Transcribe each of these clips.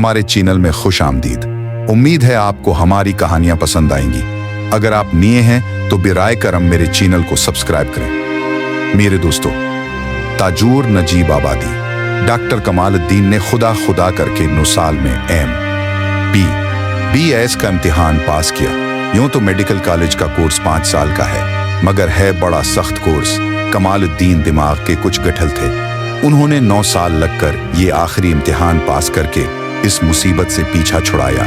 हमारे चैनल में खुश आमदीद। उम्मीद है आपको हमारी कहानियां पसंद आएंगी। अगर आप नए हैं तो बिराए करम मेरे चैनल को सब्सक्राइब करें। मेरे दोस्तों, ताजूर नजीब आबादी डॉक्टर कमालुद्दीन ने खुदा करके 9 साल में BS का इम्तिहान पास किया। यूं तो मेडिकल कॉलेज का कोर्स 5 साल का है, मगर है बड़ा सख्त कोर्स। कमालुद्दीन दिमाग के कुछ गठल थे। उन्होंने 9 साल लगकर ये आखिरी इम्तिहान पास करके इस मुसीबत से पीछा छुड़ाया।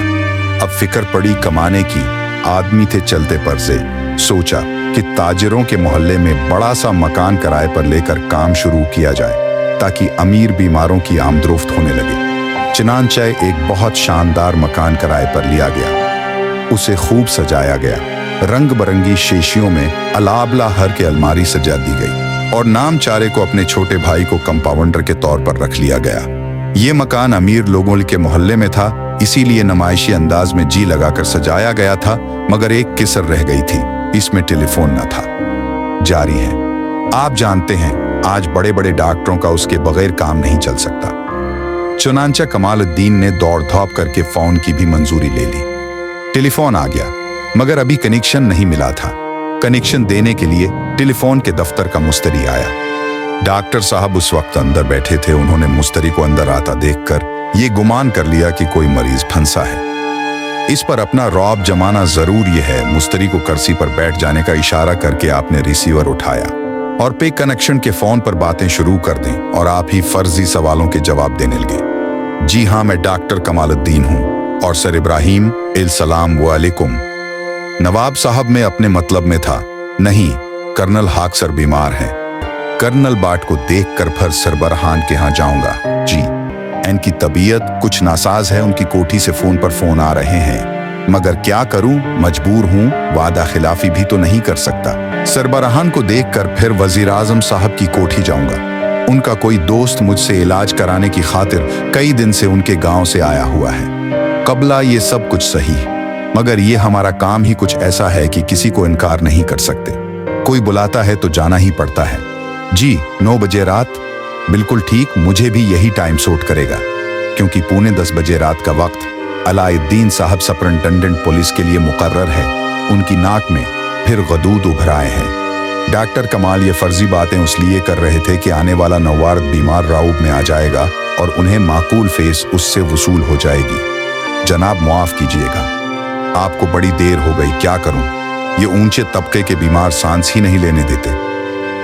अब फिक्र पड़ी कमाने की, आदमी थे चलते पर से। सोचा कि ताजिरों के मोहल्ले में बड़ा सा मकान किराए पर लेकर काम शुरू किया जाए ताकि अमीर बीमारों की आमदोरफ्त होने लगे। चनांचे एक बहुत शानदार मकान किराए पर लिया गया। उसे खूब सजाया गया। रंग बरंगी शीशियों में अलाबला हर के अलमारी सजा दी गई और नामचारे को अपने छोटे भाई को कंपाउंडर के तौर पर रख लिया गया। ये मकान अमीर लोगों के मोहल्ले में था, इसीलिए नुमाइशी अंदाज में जी लगाकर सजाया गया था। मगर एक किसर रह गई थी, इसमें टेलीफोन न था। जारी है, आप जानते हैं आज बड़े बड़े डॉक्टरों का उसके बगैर काम नहीं चल सकता। चुनांचे कमालुद्दीन ने दौड़ धौप करके फोन की भी मंजूरी ले ली। टेलीफोन आ गया, मगर अभी कनेक्शन नहीं मिला था। कनेक्शन देने के लिए टेलीफोन के दफ्तर का मुस्तरी आया। डॉक्टर साहब उस वक्त अंदर बैठे थे। उन्होंने मुस्तरी को अंदर आता देखकर ये गुमान कर लिया कि कोई मरीज फंसा है। इस पर अपना रौब जमाना जरूरी है। मुस्तरी को कुर्सी पर बैठ जाने का इशारा करके आपने रिसीवर उठाया और पे कनेक्शन के फोन पर बातें शुरू कर दें और आप ही फर्जी सवालों के जवाब देने लगे। जी हाँ, मैं डॉक्टर कमालुद्दीन हूँ। और सर इब्राहिम, इल्सलाम वालेकुम। नवाब साहब में अपने मतलब में था। नहीं, कर्नल हाक सर बीमार हैं। कर्नल बाट को देखकर फिर सरबराहान के यहाँ जाऊंगा। जी, इनकी तबीयत कुछ नासाज है। उनकी कोठी से फोन पर फोन आ रहे हैं, मगर क्या करूं, मजबूर हूं। वादा खिलाफी भी तो नहीं कर सकता। सरबराहान को देखकर फिर वजीर आजम साहब की कोठी जाऊंगा। उनका कोई दोस्त मुझसे इलाज कराने की खातिर कई दिन से उनके गांव से आया हुआ है। कबला ये सब कुछ सही, मगर ये हमारा काम ही कुछ ऐसा है कि किसी को इनकार नहीं कर सकते। कोई बुलाता है तो जाना ही पड़ता है। जी, 9 बजे रात, बिल्कुल ठीक। मुझे भी यही टाइम सूट करेगा, क्योंकि 9:45 बजे रात का वक्त अलाउद्दीन साहब सुपरिंटेंडेंट पुलिस के लिए मुकर्रर है। उनकी नाक में फिर गदूद उभर आए हैं। डॉक्टर कमाल ये फर्जी बातें उसलिए कर रहे थे कि आने वाला नवारद बीमार राउब में आ जाएगा और उन्हें माकूल फीस उससे वसूल हो जाएगी। जनाब, माफ कीजिएगा, आपको बड़ी देर हो गई। क्या करूं, ये ऊंचे तबके के बीमार सांस ही नहीं लेने देते।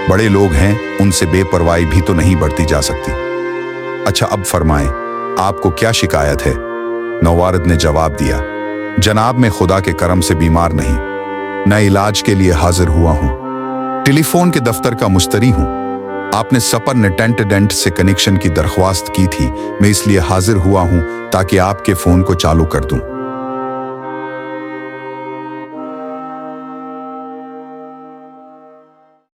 बड़े लोग हैं, उनसे बेपरवाही भी तो नहीं बढ़ती जा सकती। अच्छा, अब फरमाएं, आपको क्या शिकायत है? नवारद ने जवाब दिया, जनाब, मैं खुदा के करम से बीमार नहीं, मैं इलाज के लिए हाजिर हुआ हूं। टेलीफोन के दफ्तर का मुस्तरी हूं। आपने सुपरिंटेंडेंट से कनेक्शन की दरख्वास्त की थी। मैं इसलिए हाजिर हुआ हूं ताकि आपके फोन को चालू कर दूं।